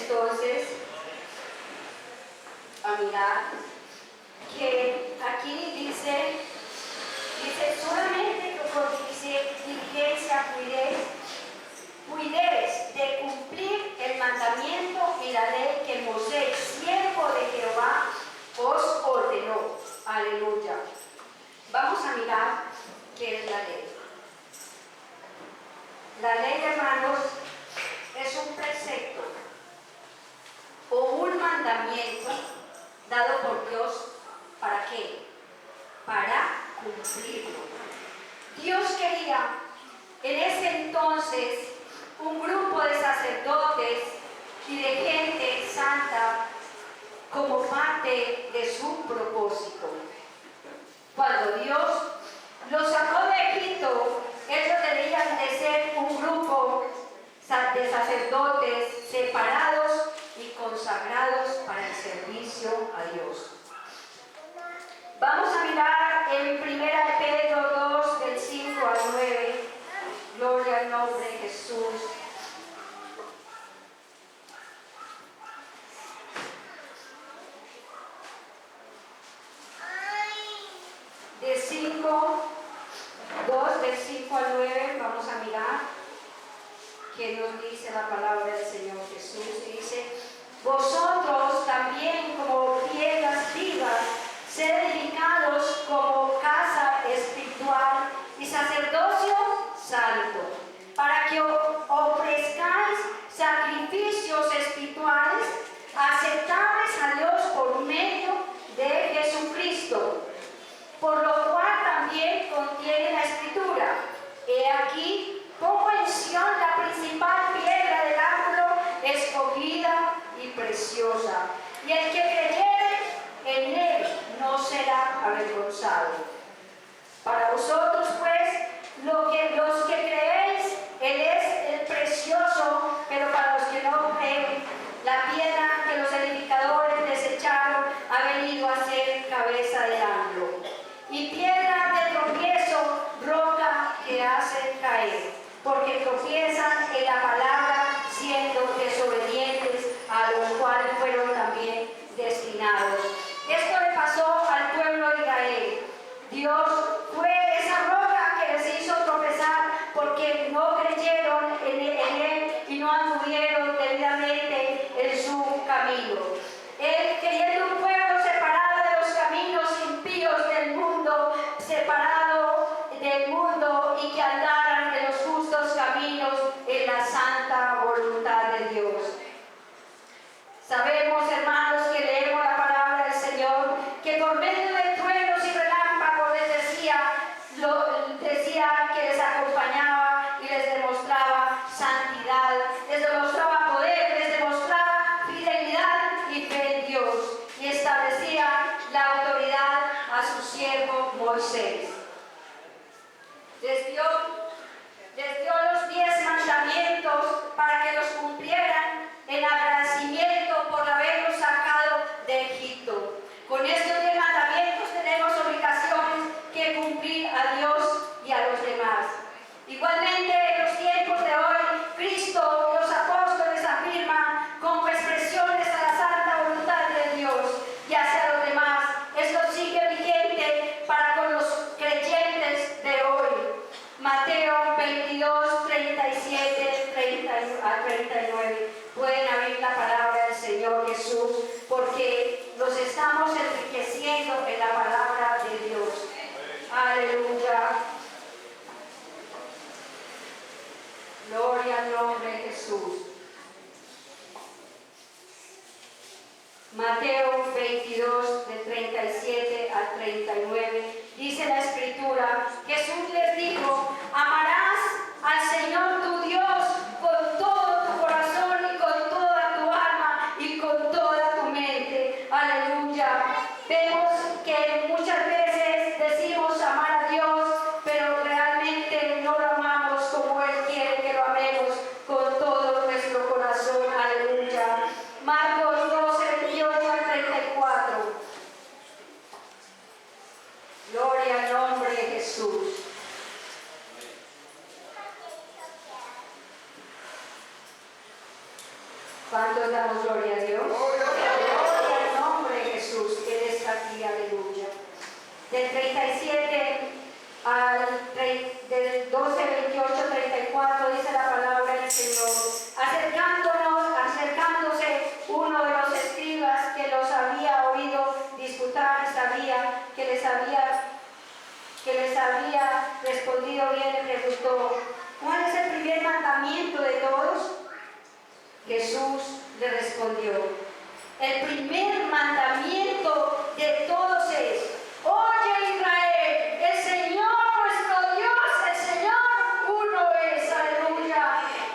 entonces a mirar que aquí dice solamente que con diligencia cuidéis de cumplir el mandamiento y la ley que Moisés, siervo de Jehová, os ordenó. Aleluya. Vamos a mirar qué es la ley. La ley, hermanos, es un precepto o un mandamiento dado por Dios. ¿Para qué? Para cumplirlo. Dios quería en ese entonces un grupo de sacerdotes y de gente santa como parte de su propósito. Cuando Dios los sacó de Egipto, ellos debían de ser un grupo de sacerdotes separados y consagrados para el servicio a Dios. Vamos a mirar en 1 Pedro 2, del 5 al 9. Gloria al nombre de Jesús. Del 5 al 9, vamos a mirar qué nos dice la palabra del Señor Jesús. Dice: vosotros también, como piedras vivas, sed edificados como casa espiritual y sacerdocio santo, para que ofrezcáis sacrificios espirituales aceptables a Dios por medio de Jesucristo, por lo cual también contiene la Escritura: he aquí, pongo en Sión la principal piedra del ángulo, escogida y preciosa, y el que creyere en él no será avergonzado. Para vosotros, pues, los que creéis, él es el precioso, pero para los que no creen, la piedra que los edificadores desecharon ha venido a ser cabeza del ángulo, y piedra de tropiezo, roca que hace caer, porque tropiezan en la palabra, siendo desobedientes, a los cuales fueron también destinados. Esto le pasó al pueblo de Israel. Dios fue esa roca que les hizo tropezar porque no creyeron en él y no anduvieron debidamente en su camino. Él, queriendo un pueblo separado de los caminos impíos del mundo, separado del mundo, y que andaran en los justos caminos en la santa voluntad de Dios. Sabemos, hermanos, que leemos la palabra del Señor, que por medio de truenos y relámpagos les decía que les acompañaba y les demostraba santidad, les demostraba poder, les demostraba fidelidad y fe en Dios, y establecía la autoridad a su siervo Moisés. Les dio los 10 mandamientos para que los cumplieran en agradecimiento por haberlos sacado de Egipto. Con estos 10 mandamientos tenemos obligaciones que cumplir a Dios y a los demás. Igualmente, en los tiempos de hoy, Cristo y los apóstoles afirman como expresiones a la santa voluntad de Dios y hacia los demás. Esto sigue vigente para con los creyentes de hoy. Mateo 22, 37 al 39. Pueden abrir la palabra del Señor Jesús, porque los estamos enriqueciendo en la palabra de Dios. Aleluya. Gloria al nombre de Jesús. Mateo 22, de 37 al 39, dice la Escritura: Jesús les dijo: amarás al Señor tu Dios con todo tu corazón y con toda tu alma y con toda tu mente. Aleluya. Vemos que muchas veces decimos amar a Dios, pero realmente no lo amamos como Él quiere que lo amemos, con todo nuestro corazón. Aleluya. Marcos 12, 28 al 34. Gloria al nombre de Jesús. ¿Cuántos damos gloria a Dios? Gloria al nombre de Jesús, que Él está aquí, aleluya. Del 37 del 12, 28, 34 dice la palabra del Señor. Acercándose uno de los escribas que los había oído disputar y sabía que les había respondido bien, le preguntó: ¿cuál es el primer mandamiento de todos? Jesús le respondió: el primer mandamiento de todos es: oye, Israel, el Señor nuestro Dios, el Señor uno es, aleluya.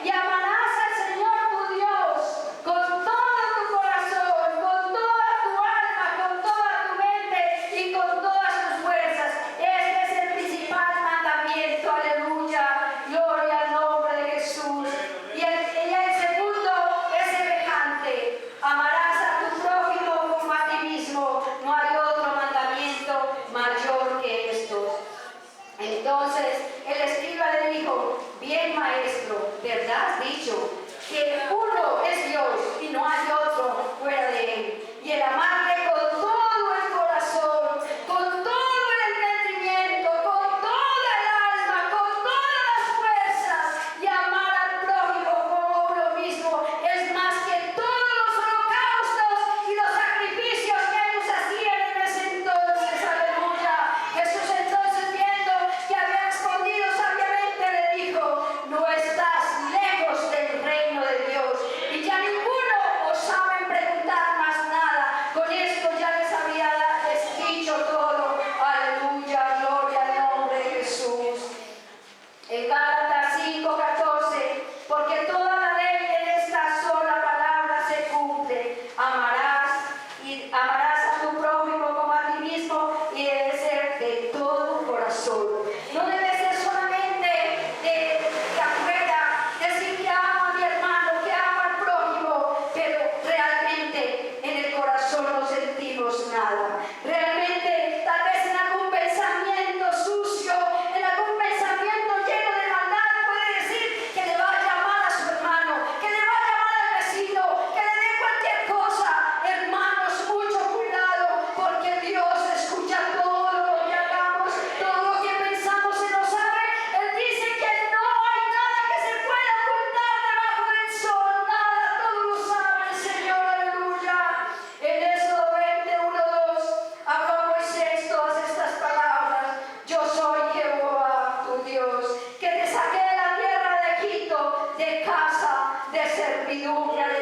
Y amarás al Señor tu Dios con todo tu corazón, con toda tu alma, con toda tu mente y con todas tus fuerzas. Este es el principal mandamiento, aleluya. Gloria al nombre de Jesús. Y el segundo es semejante: amarás a tu prójimo como a ti mismo. No hay otro mandamiento mayor que estos. Entonces el escriba le dijo: bien, maestro, ¿verdad has dicho que uno es Dios y no hay otro fuera de él? Y el amarle con todo el corazón, con todo el entendimiento, con toda el alma, con todas las fuerzas, y amar al prójimo como uno mismo es más que todos los holocaustos y los sacrificios que ellos hacían en ese entonces, aleluya. Jesús entonces, viendo que había respondido sabiamente, le dijo: no estás lejos del reino de Dios. Y ya ninguno os saben preguntar más nada. Con esto ya les había dicho todo. Aleluya, gloria al nombre de Jesús. En Gálatas 5:14, porque toda la ley en esta sola palabra se cumple: amarás a tu prójimo como a ti mismo, y debe ser de todo corazón. No debe ser solamente de afuera, decir que amo a mi hermano, que amo al prójimo, pero realmente en el corazón no sentimos nada. Realmente, tal vez en algún pensamiento sucio, en algún pensamiento lleno de maldad, puede decir que le va a llamar a su hermano, que le va a llamar al vecino, que le dé cualquier cosa. Hermanos, mucho cuidado, porque Dios escucha todo lo que hagamos, todo lo que pensamos. Se lo sabe. Él dice que no hay nada que se pueda ocultar debajo del sol, nada, todo lo sabe el Señor, aleluya. En Éxodo 21:2 habló Moisés todas estas palabras: yo soy Jehová tu Dios, que te saqué de la tierra de Egipto, de casa de servidumbre.